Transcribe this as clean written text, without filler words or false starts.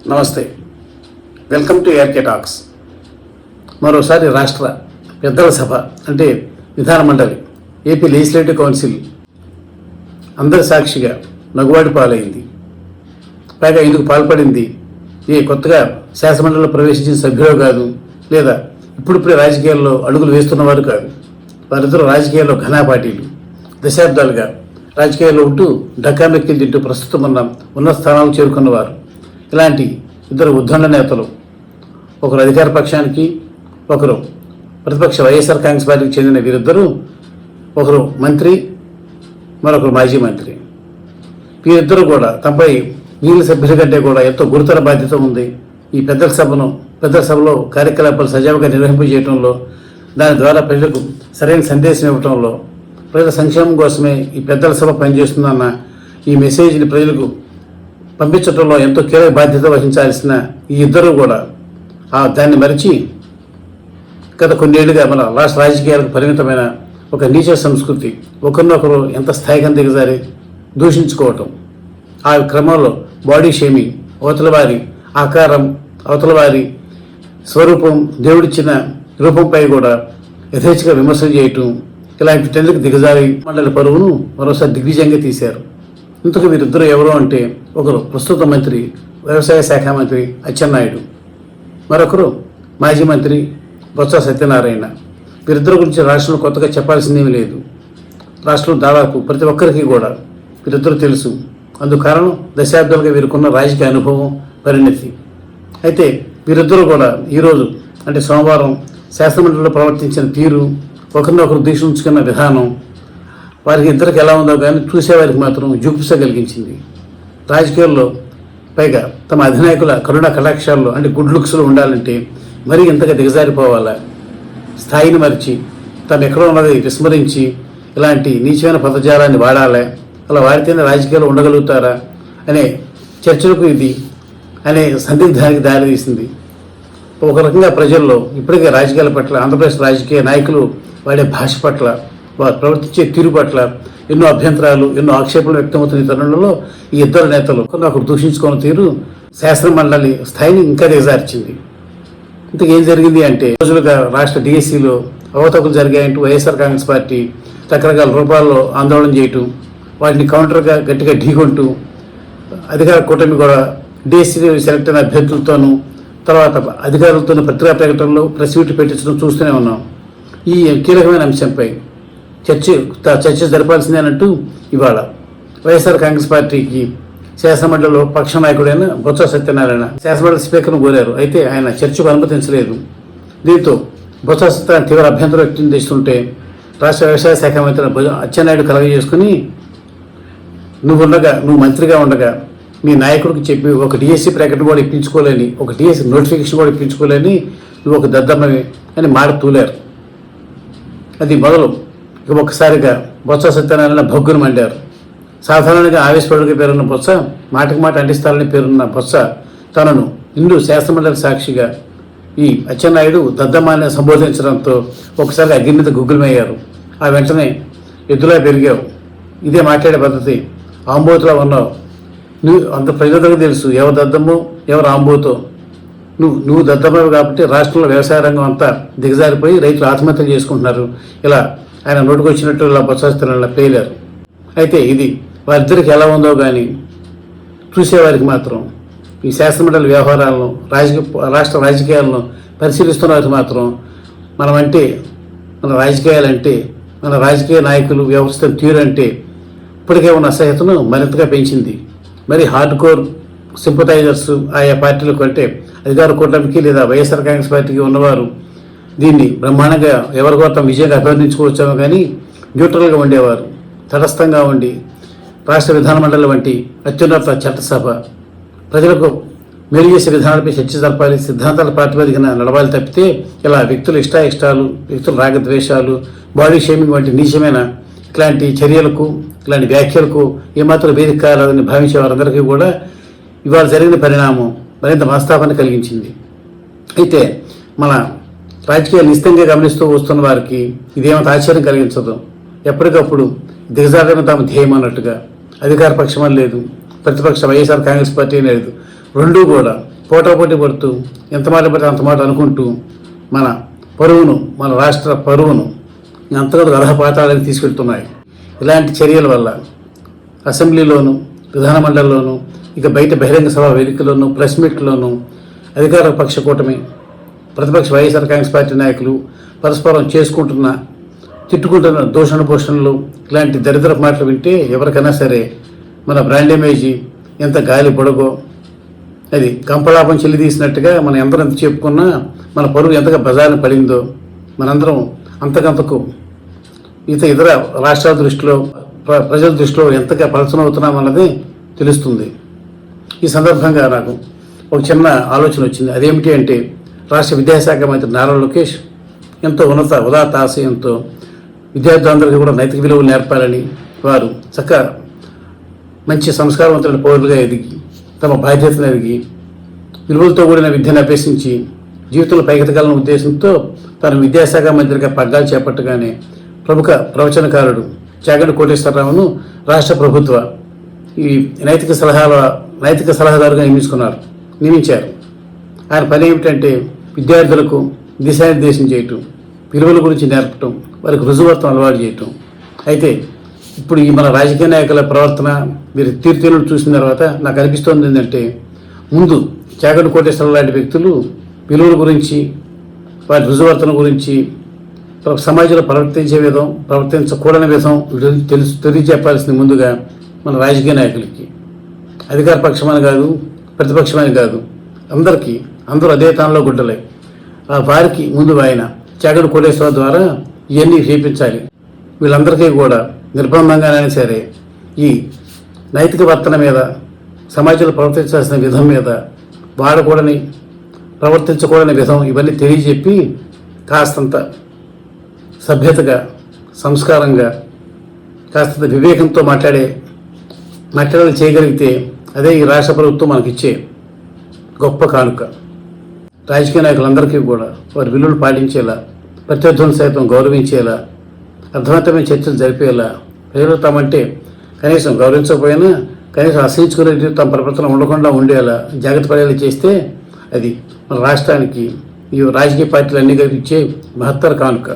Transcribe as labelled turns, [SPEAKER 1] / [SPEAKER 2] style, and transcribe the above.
[SPEAKER 1] నమస్తే, welcome to ARK talks. మరోసారి రాష్ట్ర పెద్దల సభ అంటే విధానమండలి, ఏపీ లెజిస్లేటివ్ కౌన్సిల్ అందరి సాక్షిగా నగువాడి పాలైంది. పైగా ఇందుకు పాల్పడింది కొత్తగా శాసనమండలిలో ప్రవేశించిన సభ్యులు కాదు, లేదా ఇప్పుడిప్పుడే రాజకీయాల్లో అడుగులు వేస్తున్నవారు కాదు. వారిద్దరూ రాజకీయాల్లో ఘనాపాటీలు, దశాబ్దాలుగా రాజకీయాల్లో ఉంటూ డక్కామెక్కిలు తింటూ ప్రస్తుతం ఉన్న స్థానాలకు చేరుకున్నవారు. ఇలాంటి ఇద్దరు ఉద్దండ నేతలు, ఒకరు అధికార పక్షానికి, ఒకరు ప్రతిపక్ష వైఎస్ఆర్ కాంగ్రెస్ పార్టీకి చెందిన వీరిద్దరూ, ఒకరు మంత్రి, మరొకరు మాజీ మంత్రి. వీరిద్దరూ కూడా తమపై మిగిలిన సభ్యుల కంటే కూడా ఎంతో గురుతర బాధ్యత ఉంది. ఈ పెద్దల సభలో కార్యకలాపాలు సజావుగా నిర్వహింపజేయడంలో, దాని ద్వారా ప్రజలకు సరైన సందేశం ఇవ్వడంలో, ప్రజల సంక్షేమం కోసమే ఈ పెద్దల సభ పనిచేస్తుందన్న ఈ మెసేజ్ని ప్రజలకు పంపించడంలో ఎంతో కీలక బాధ్యత వహించాల్సిన ఈ ఇద్దరు కూడా దాన్ని మరిచి గత కొన్నేళ్లుగా మన రాష్ట్ర రాజకీయాలకు పరిమితమైన ఒక నీచ సంస్కృతి, ఒకరినొకరు ఎంత స్థాయిగా దిగజారి దూషించుకోవటం, ఆ క్రమంలో బాడీ షేమింగ్, అవతల వారి ఆకారం, అవతల వారి స్వరూపం, దేవుడిచ్చిన రూపంపై కూడా యథేచ్ఛగా విమర్శలు చేయటం, ఇలాంటి టెందుకు దిగజారి మండలి పరువును మరోసారి దిగ్విజయంగా తీశారు. ఇంతకు వీరిద్దరు ఎవరు అంటే, ఒకరు ప్రస్తుత మంత్రి, వ్యవసాయ శాఖ మంత్రి అచ్చెన్నాయుడు, మరొకరు మాజీ మంత్రి బొత్స సత్యనారాయణ. వీరిద్దరు గురించి రాష్ట్రంలో కొత్తగా చెప్పాల్సిందేమీ లేదు. రాష్ట్రంలో దాదాపు ప్రతి ఒక్కరికి కూడా వీరిద్దరూ తెలుసు. అందుకు కారణం దశాబ్దాలుగా వీరికున్న రాజకీయ అనుభవం, పరిణతి. అయితే వీరిద్దరూ కూడా ఈరోజు అంటే సోమవారం శాసనమండలిలో ప్రవర్తించిన తీరు, ఒకరినొకరు దూషించుకున్న విధానం వారికి ఇద్దరికి ఎలా ఉందో కానీ చూసేవారికి మాత్రం జుగుప్స కలిగించింది. రాజకీయాల్లో పైగా తమ అధినాయకుల కరుణ కటాక్షాల్లో అంటే గుడ్ లుక్స్లో ఉండాలంటే మరీ ఇంతగా దిగజారిపోవాలా, స్థాయిని మరిచి తను ఎక్కడో ఉన్నది విస్మరించి ఇలాంటి నీచమైన పదజాలాన్ని వాడాలా, అలా వాడితేనే రాజకీయాల్లో ఉండగలుగుతారా అనే చర్చలకు ఇది అనే సందిగ్ధానికి దారితీసింది. ఒక రకంగా ప్రజల్లో ఇప్పటికే రాజకీయాల పట్ల, ఆంధ్రప్రదేశ్ రాజకీయ నాయకులు వాడే భాష పట్ల, వారు ప్రవర్తించే తీరు పట్ల ఎన్నో అభ్యంతరాలు, ఎన్నో ఆక్షేపణలు వ్యక్తమవుతున్న తరుణంలో ఈ ఇద్దరు నేతలు ఒకరు దూషించుకున్న తీరు శాసనమండలి స్థాయిని ఇంకా దిగజార్చింది. ఇంతకు ఏం జరిగింది అంటే, రోజులుగా రాష్ట్ర డిఎస్సిలో అవతకులు జరిగాయంటూ వైఎస్ఆర్ కాంగ్రెస్ పార్టీ రకరకాల రూపాల్లో ఆందోళన చేయటం, వాటిని కౌంటర్గా గట్టిగా ఢీకొంటూ అధికార కూటమి కూడా డిఎస్సి సెలెక్ట్ అయిన అభ్యర్థులతోనూ తర్వాత అధికారులతోనూ పత్రికా ప్రకటనలో ప్రెస్ మీట్లు పెట్టించడం చూస్తూనే ఉన్నాం. ఈ కీలకమైన అంశంపై చర్చ జరపాల్సిందేనంటూ ఇవాళ వైఎస్ఆర్ కాంగ్రెస్ పార్టీకి శాసనమండలిలో పక్ష నాయకుడైన బొత్స సత్యనారాయణ శాసనమండలి స్పీకర్ను కోరారు. అయితే ఆయన చర్చకు అనుమతించలేదు. దీంతో బొత్స సత్యనారాయణ తీవ్ర అభ్యంతరం వ్యక్తం చేస్తుంటే రాష్ట్ర వ్యవసాయ శాఖ మంత్రి అచ్చెన్నాయుడు కలగజేసుకుని, నువ్వు మంత్రిగా ఉండగా మీ నాయకుడికి చెప్పి ఒక డిఎస్సి ప్రకటన కూడా ఇప్పించుకోలేని, ఒక డిఎస్సి నోటిఫికేషన్ కూడా ఇప్పించుకోలేని నువ్వు ఒక దద్దమ్మవి అని మాట తూలారు. అది మొదలు ఒక్కసారిగా బొత్స సత్యనారాయణ భగ్గును మండారు. సాధారణంగా ఆవేశపడుగా పేరున్న బొత్స, మాటకు మాట అంటిస్తారని పేరున్న బొత్స తనను ఇందు శాసనమండలి సాక్షిగా ఈ అచ్చెన్నాయుడు దద్దమ్మాన్ని సంబోధించడంతో ఒకసారి అగ్ని మీద గుగ్గులమయ్యారు. ఆ వెంటనే ఎద్దులా పెరిగావు, ఇదే మాట్లాడే పద్ధతి, ఆంబోతులా ఉన్నావు, నువ్వు అంత ప్రజలకు తెలుసు ఎవరు దద్దమ్మో ఎవరు ఆంబోతో, నువ్వు దద్దమ్మవు కాబట్టి రాష్ట్రంలో వ్యవసాయ రంగం అంతా దిగజారిపోయి రైతులు ఆత్మహత్యలు చేసుకుంటున్నారు. ఇలా ఆయన నోటుకు వచ్చినట్టు ఇలా బొత్స పేలారు. అయితే ఇది వారిద్దరికి ఎలా ఉందో కానీ చూసేవారికి మాత్రం, ఈ శాసనమండలి వ్యవహారాలను, రాష్ట్ర రాజకీయాలను పరిశీలిస్తున్న వారికి మాత్రం మన రాజకీయాలంటే, మన రాజకీయ నాయకులు వ్యవహరిస్తున్న తీరు అంటే ఇప్పటికే ఉన్న అసహ్యతను మరింతగా పెంచింది. మరి హార్డ్ కోర్ సింపథైజర్స్ ఆయా పార్టీలకు అంటే అధికార కూటమికి లేదా వైఎస్ఆర్ కాంగ్రెస్ పార్టీకి ఉన్నవారు దీన్ని బ్రహ్మాండంగా ఎవరికో తమ విజయంగా అభివర్ణించుకోవచ్చామో కానీ న్యూట్రల్గా ఉండేవారు. తటస్థంగా ఉండి రాష్ట్ర విధానమండలి వంటి అత్యున్నత చట్టసభ ప్రజలకు మేలు చేసే విధానాలపై చర్చ జరపాలి, సిద్ధాంతాల ప్రాతిపదికన నడవాలి తప్పితే ఇలా వ్యక్తుల ఇష్టాయిష్టాలు, వ్యక్తుల రాగద్వేషాలు, బాడీ షేమింగ్ వంటి నీచమైన ఇట్లాంటి చర్యలకు, ఇలాంటి వ్యాఖ్యలకు ఏమాత్రం వేదిక కావాలని భావించే వారందరికీ కూడా ఇవాళ జరిగిన పరిణామం మరింత మనస్తాపాన్ని కలిగించింది. అయితే మన రాజకీయాలు నిశ్చితంగా గమనిస్తూ వస్తున్న వారికి ఇదేమంత ఆశ్చర్యం కలిగించదు. ఎప్పటికప్పుడు దిగజారడం తాము ధ్యేయం అన్నట్టుగా అధికార పక్షమని లేదు, ప్రతిపక్ష వైఎస్ఆర్ కాంగ్రెస్ పార్టీ లేదు, రెండూ కూడా పోటాపోటీ పడుతూ ఎంత మాట పడితే అంత మాట అనుకుంటూ మన పరువును, మన రాష్ట్ర పరువును అంతగా అర్హపాతాలని తీసుకెళ్తున్నాయి. ఇలాంటి చర్యల వల్ల అసెంబ్లీలోను, విధానమండలిలోను, ఇక బయట బహిరంగ సభ వేదికల్లోనూ, ప్రెస్ మీట్లోనూ అధికార పక్ష కూటమి, ప్రతిపక్ష వైఎస్ఆర్ కాంగ్రెస్ పార్టీ నాయకులు పరస్పరం తిట్టుకుంటున్న దూషణ పోషణలు, ఇలాంటి దరిద్ర మాటలు వింటే ఎవరికైనా సరే మన బ్రాండ్ ఇమేజీ ఎంత గాలి పొడగో, అది కంపలాపం చెల్లి తీసినట్టుగా మనం ఎందరూ ఎంత చెప్పుకున్నా మన పరువు ఎంతగా బజారున పడిందో మనందరం అంతకంతకు ఇతర రాష్ట్రాల దృష్టిలో, ప్రజల దృష్టిలో ఎంతగా పలచనవుతున్నామన్నది తెలుస్తుంది. ఈ సందర్భంగా నాకు ఒక చిన్న ఆలోచన వచ్చింది. అదేమిటి అంటే, రాష్ట్ర విద్యాశాఖ మంత్రి నారా లోకేష్ ఎంతో ఉదాత్త ఆశయంతో విద్యార్థులందరికీ కూడా నైతిక విలువలు నేర్పాలని, వారు చక్కగా మంచి సంస్కారవంతులైన పౌరులుగా ఎదిగి తమ బాధ్యతను ఎదిగి విలువలతో కూడిన విద్యను అభ్యసించి జీవితంలో పైకెతకాలన్న ఉద్దేశంతో తన విద్యాశాఖ మంత్రిగా పగ్గాలు చేపట్టగానే ప్రముఖ ప్రవచనకారుడు చాగంటి కోటేశ్వరరావును రాష్ట్ర ప్రభుత్వ ఈ నైతిక సలహాదారుగా నియమించారు. ఆయన పని ఏమిటంటే విద్యార్థులకు దిశానిర్దేశం చేయటం, విలువల గురించి నేర్పటం, వారికి రుజువర్తం అలవాటు చేయటం. అయితే ఇప్పుడు ఈ మన రాజకీయ నాయకుల ప్రవర్తన, మీరు తీరుతెన్నులు చూసిన తర్వాత నాకు అనిపిస్తోంది ఏంటంటే, ముందు చాగంటి కోటేశ్వరరావు లాంటి వ్యక్తులు విలువల గురించి, వారి రుజువర్తన గురించి, సమాజంలో ప్రవర్తించకూడని విధం తెలియజెప్పాల్సింది ముందుగా మన రాజకీయ నాయకులకి. అధికార పక్షమని కాదు, ప్రతిపక్షమని కాదు, అందరూ అదే తానులో గుడ్డలే. వారికి ముందు ఆయన చాగంటి కోటేశ్వరరావు ద్వారా ఇవన్నీ చేయించాలి. వీళ్ళందరికీ కూడా నిర్బంధంగానైనా సరే ఈ నైతిక వర్తన మీద, సమాజంలో ప్రవర్తించాల్సిన విధం మీద, ప్రవర్తించకూడని విధం ఇవన్నీ తెలియజెప్పి కాస్తంత సభ్యతగా, సంస్కారంగా, కాస్తంత వివేకంతో మాట్లాడాలి చేయగలిగితే అదే ఈ రాష్ట్ర ప్రభుత్వం మనకిచ్చే గొప్ప కానుక. రాజకీయ నాయకులందరికీ కూడా వారి విలువలు పాటించేలా, ప్రత్యర్థులను సైతం గౌరవించేలా, అర్థవంతమైన చర్చలు జరిపేలా, ప్రజలు తమంటే కనీసం గౌరవించకపోయినా కనీసం అసహించుకునే తమ ప్రవర్తన ఉండకుండా ఉండేలా జాగ్రత్త పడేలా చేస్తే అది మన రాష్ట్రానికి ఈ రాజకీయ పార్టీలు అన్ని కలిపి ఇచ్చే మహత్తర కానుక.